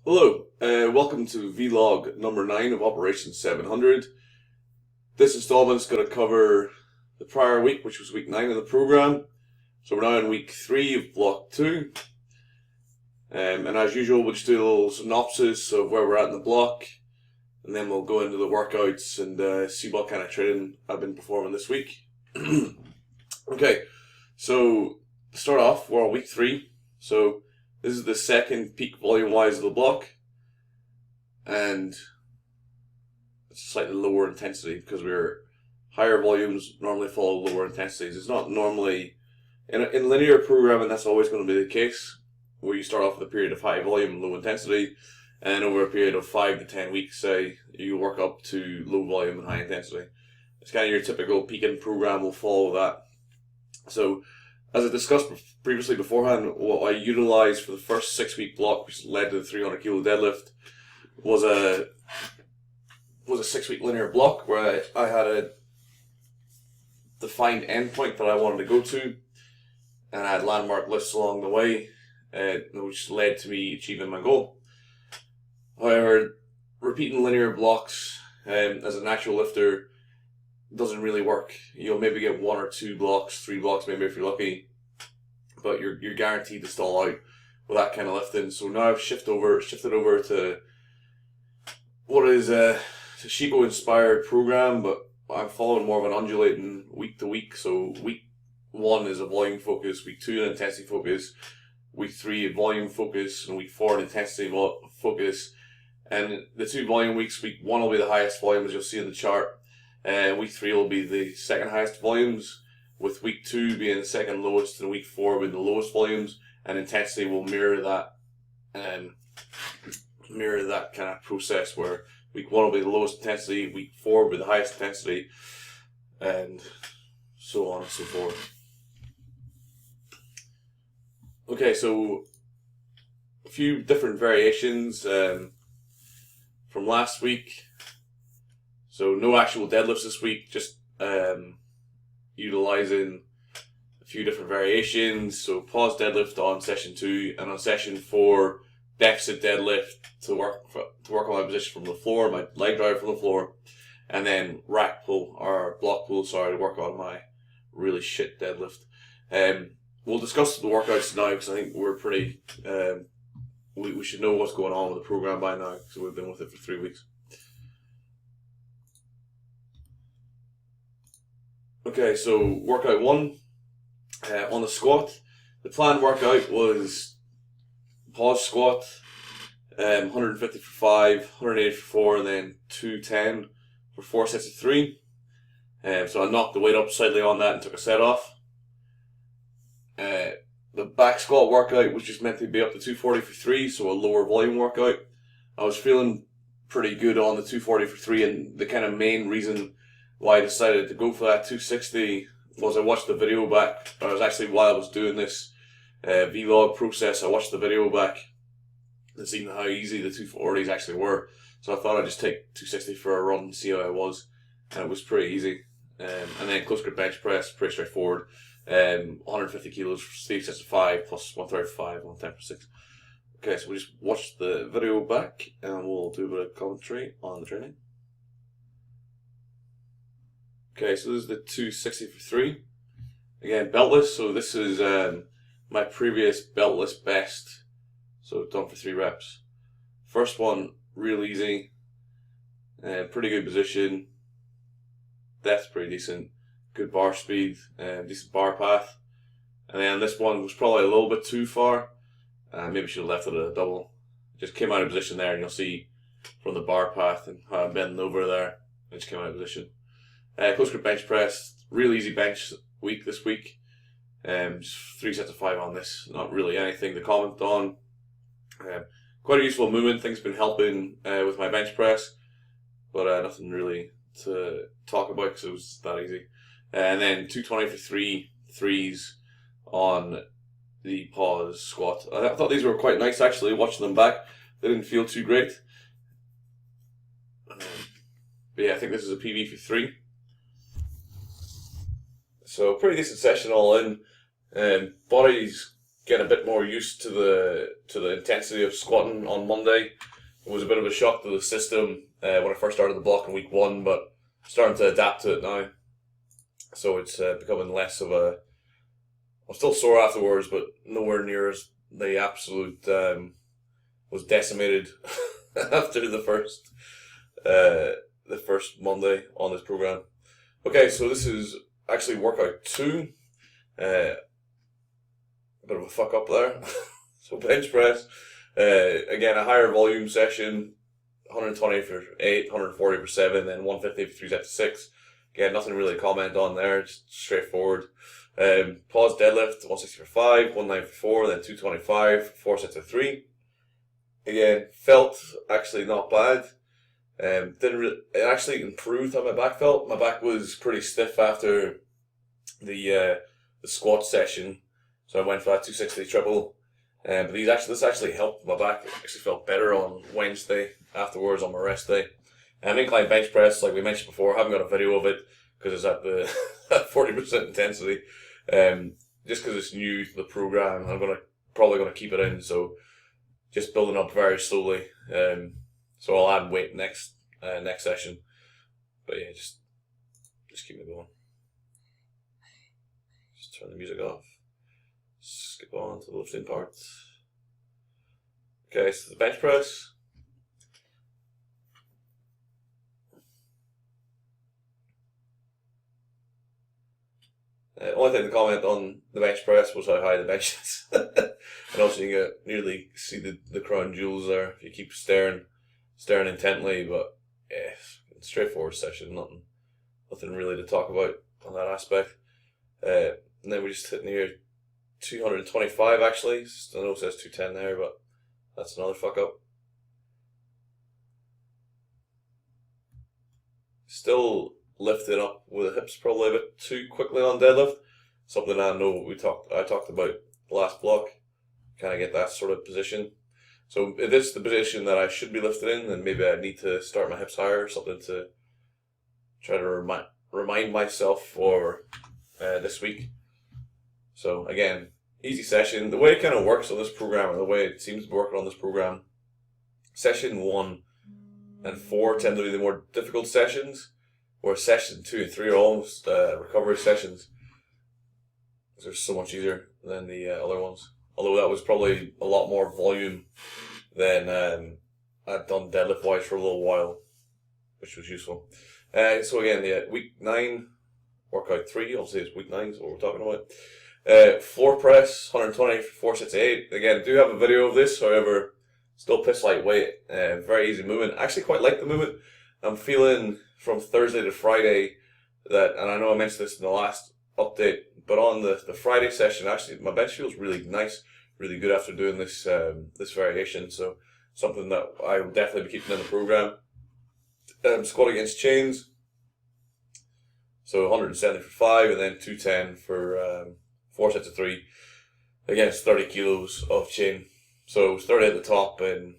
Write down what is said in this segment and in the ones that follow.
Hello, welcome to vlog number 9 of Operation 700. This installment is going to cover the prior week, which was week 9 of the program. So we're now in week 3 of block 2. And as usual, we'll just do a little synopsis of where we're at in the block. And then we'll go into the workouts and see what kind of training I've been performing this week. Okay, so to start off, we're on week 3. So this is the second peak volume-wise of the block, and it's slightly lower intensity because we're higher volumes normally follow lower intensities. It's not normally in linear programming that's always going to be the case, where you start off with a period of high volume and low intensity, and over a period of 5 to 10 weeks, say, you work up to low volume and high intensity. It's kind of your typical peaking program will follow that. So, as I discussed previously beforehand, what I utilised for the first 6-week block, which led to the 300 kilo deadlift, was a 6-week linear block where I had a defined endpoint that I wanted to go to, and I had landmark lifts along the way, which led to me achieving my goal. However, repeating linear blocks as a natural lifter doesn't really work. You'll maybe get 1 or 2 blocks, 3 blocks maybe if you're lucky, but you're guaranteed to stall out with that kind of lifting. So now I've shifted over to what is a Shibo inspired program, but I'm following more of an undulating week to week. So week 1 is a volume focus, week 2 an intensity focus, week 3 a volume focus, and week 4 an intensity focus. And the 2 volume weeks, week 1 will be the highest volume as you'll see in the chart. Week 3 will be the second highest volumes, with week 2 being the second lowest and week 4 being the lowest volumes, and intensity will mirror that kind of process where week 1 will be the lowest intensity, week 4 will be the highest intensity, and so on and so forth. Okay, so a few different variations from last week. So no actual deadlifts this week, just utilizing a few different variations. So pause deadlift on session 2, and on session 4, deficit deadlift to work on my position from the floor, my leg drive from the floor, and then rack pull or block pull, to work on my really shit deadlift. We'll discuss the workouts now because I think we're pretty. We should know what's going on with the program by now because we've been with it for 3 weeks. Okay, so workout 1, on the squat. The planned workout was pause squat, 150 for 5, 180 for 4, and then 210 for 4 sets of 3. So I knocked the weight up slightly on that and took a set off. The back squat workout was just meant to be up to 240 for 3, so a lower volume workout. I was feeling pretty good on the 240 for 3, and the kind of main reason why I decided to go for that 260 was I watched the video back. While I was doing this vlog process, I watched the video back and seen how easy the 240s actually were. So I thought I'd just take 260 for a run and see how I was, and it was pretty easy. And then close grip bench press, pretty straightforward. 150 kilos for 3 sets of 5 plus 135, 110 for 6. Okay, so we'll just watch the video back and we'll do a bit of commentary on the training. Okay, so this is the 260 for 3. Again, beltless, so this is my previous beltless best. So done for 3 reps. First one, real easy. Pretty good position. Depth's pretty decent. Good bar speed, decent bar path. And then this one was probably a little bit too far. Maybe should have left it at a double. Just came out of position there, and you'll see from the bar path and how I'm bending over there. I just came out of position. Close grip bench press, real easy bench week this week. Just 3 sets of 5 on this. Not really anything to comment on. Quite a useful movement. Things been helping with my bench press, but nothing really to talk about because it was that easy. And then 220 for 3 threes on the pause squat. I thought these were quite nice actually. Watching them back, they didn't feel too great. But yeah, I think this is a PB for 3. So pretty decent session all in. Body's getting a bit more used to the intensity of squatting on Monday. It was a bit of a shock to the system when I first started the block in week 1, but starting to adapt to it now. So it's becoming less of a... I'm still sore afterwards, but nowhere near as the absolute... was decimated after the first Monday on this program. Okay, so this is actually workout 2. A bit of a fuck up there. So bench press. Again, a higher volume session. 120 for 8, 140 for 7, then 150 for 3 sets of 6. Again, nothing really to comment on there, just straightforward. Pause deadlift, 160 for 5, 190 for 4, then 225 for 4 sets of 3. Again, felt actually not bad. It actually improved how my back felt. My back was pretty stiff after the squat session, so I went for that 260 triple. But this actually helped my back. It actually felt better on Wednesday afterwards on my rest day. Incline bench press, like we mentioned before, I haven't got a video of it because it's at the 40% intensity. Just because it's new to the program, I'm probably gonna keep it in. So just building up very slowly. So I'll add weight next session. But yeah, just keep it going. Just turn the music off. Skip on to the lifting part. Okay, so the bench press. Only thing to comment on the bench press was how high the bench is. And also you can nearly see the crown jewels there if you keep staring intently, but yeah, straightforward session, nothing really to talk about on that aspect. And then we just hit near 225 actually. I know it says 210 there, but that's another fuck up. Still lifting up with the hips probably a bit too quickly on deadlift. Something I know I talked about last block. Kind of get that sort of position. So if this is the position that I should be lifting in, then maybe I need to start my hips higher, something to try to remind myself for this week. So again, easy session. The way it kind of works on this program, or the way it seems to be working on this program, session 1 and 4 tend to be the more difficult sessions, whereas session 2 and 3 are almost recovery sessions. They're so much easier than the other ones. Although that was probably a lot more volume than I'd done deadlift wise for a little while, which was useful. So again, yeah, week 9, workout 3, obviously it's week 9, is what we're talking about. Floor press, 120 for 4 sets of 8. Again, do have a video of this, however, still piss lightweight, very easy movement. I actually quite like the movement. I'm feeling from Thursday to Friday that, and I know I mentioned this in the last update, but on the Friday session, actually, my bench feels really nice, really good after doing this this variation. So something that I will definitely be keeping in the program. Squat against chains. So 170 for 5, and then 210 for 4 sets of 3 against 30 kilos of chain. So it was 30 at the top, and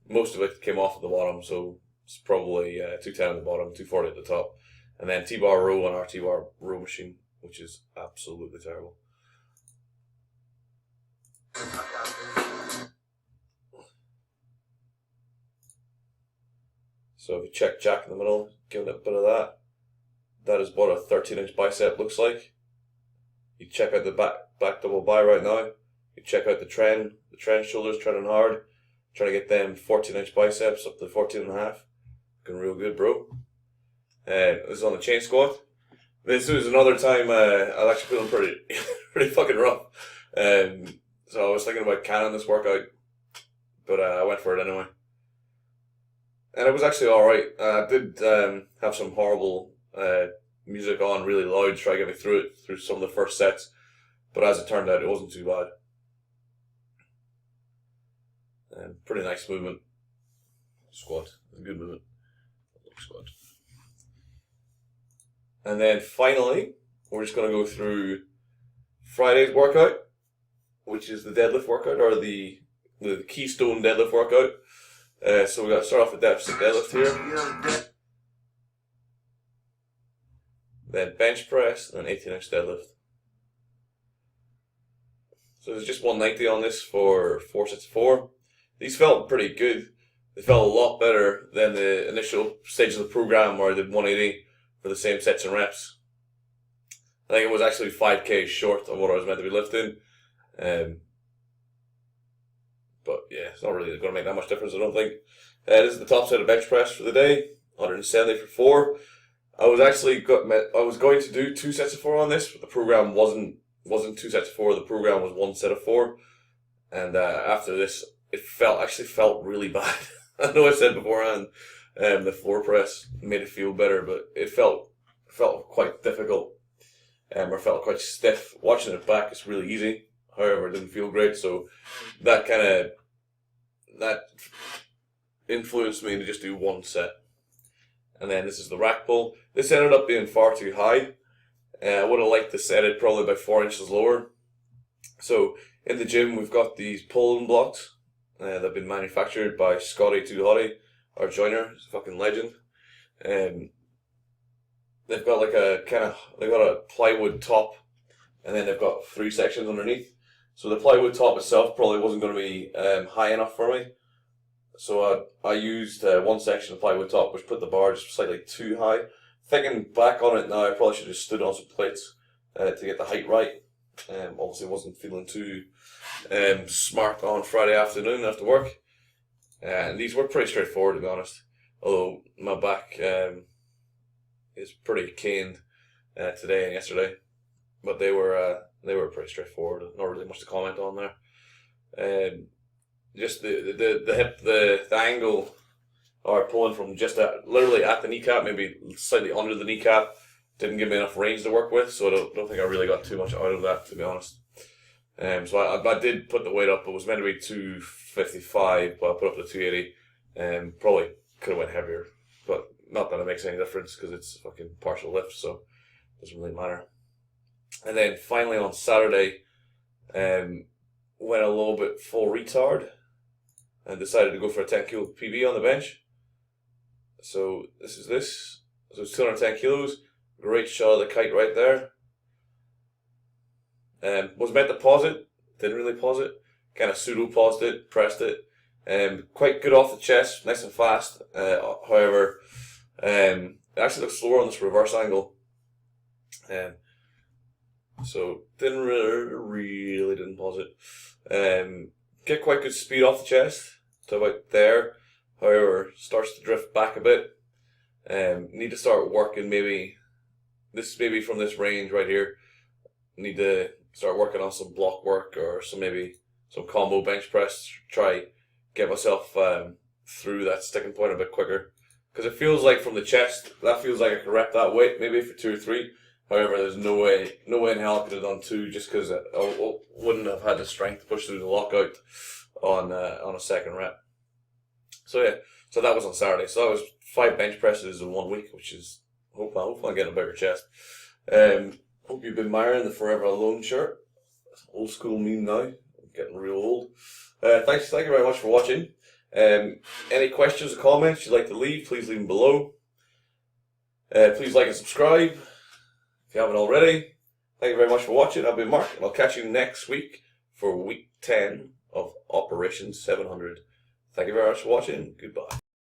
most of it came off at the bottom. So it's probably 210 at the bottom, 240 at the top, and then T-bar row on our T-bar row machine, which is absolutely terrible. So if you check jack in the middle, give it a bit of that. That is what a 13-inch bicep looks like. You check out the back double bi right now. You check out the trend shoulders trending hard. Trying to get them 14-inch biceps up to 14 and a half. Looking real good, bro. This is on the chain squat. This was another time I was actually feeling pretty fucking rough. So I was thinking about canning this workout, but I went for it anyway. And it was actually alright. I did have some horrible music on really loud to try to get me through some of the first sets, but as it turned out, it wasn't too bad. Pretty nice movement. Squat. A good movement. Squat. And then finally, we're just going to go through Friday's workout, which is the deadlift workout, or the keystone deadlift workout. So we got to start off with deficit deadlift here. Then bench press, and then 18-inch deadlift. So there's just 190 on this for 4 sets of 4. These felt pretty good. They felt a lot better than the initial stage of the program where I did 180 for the same sets and reps. I think it was actually 5k short of what I was meant to be lifting. But yeah, it's not really going to make that much difference, I don't think. This is the top set of bench press for the day, 170 for 4. I was going to do 2 sets of 4 on this, but the program wasn't 2 sets of 4. The program was 1 set of 4, and after this, it actually felt really bad. I know I said beforehand, the floor press made it feel better, but it felt quite difficult, or felt quite stiff. Watching it back, it's really easy. However, it didn't feel great, so that influenced me to just do 1 set. And then this is the rack pull. This ended up being far too high. I would have liked to set it probably by 4 inches lower. So in the gym, we've got these pulling blocks that have been manufactured by Scotty Too Hotty, our joiner. He's a fucking legend. They've got they've got a plywood top, and then they've got 3 sections underneath. So the plywood top itself probably wasn't going to be high enough for me. So I used 1 section of plywood top, which put the bar just slightly too high. Thinking back on it now, I probably should have stood on some plates to get the height right. Obviously wasn't feeling too smart on Friday afternoon after work. And these were pretty straightforward, to be honest. Although my back is pretty caned today and yesterday. But they were pretty straightforward. Not really much to comment on there. Just the hip, the angle, or pulling from just literally at the kneecap, maybe slightly under the kneecap, didn't give me enough range to work with, so I don't think I really got too much out of that, to be honest. So I did put the weight up. It was meant to be 255, but I put up to 280. Probably could have went heavier, but not that it makes any difference because it's a fucking partial lift, so it doesn't really matter. And then finally on Saturday, went a little bit full retard and decided to go for a 10 kilo PB on the bench. So this is this. So it's 210 kilos. Great shot of the kite right there. Was meant to pause it. Didn't really pause it. Kind of pseudo paused it. Pressed it. Quite good off the chest. Nice and fast. However, it actually looks slower on this reverse angle. So really didn't pause it. Get quite good speed off the chest to about there. However, starts to drift back a bit. Need to start working maybe from this range right here. Need to start working on some block work or some combo bench press. Try get myself through that sticking point a bit quicker. Because it feels like from the chest, that feels like I could rep that weight maybe for 2 or 3. However, there's no way in hell I could have done 2 just because I wouldn't have had the strength to push through the lockout on a second rep. So yeah, so that was on Saturday. So that was 5 bench presses in 1 week, which is hopefully I'm getting a bigger chest. Hope you've been admiring the Forever Alone shirt. Old school meme now. I'm getting real old. Thank you very much for watching. Any questions or comments you'd like to leave, please leave them below. Please like and subscribe if you haven't already. Thank you very much for watching. I've been Mark, and I'll catch you next week for week 10 of Operation 700. Thank you very much for watching. Goodbye.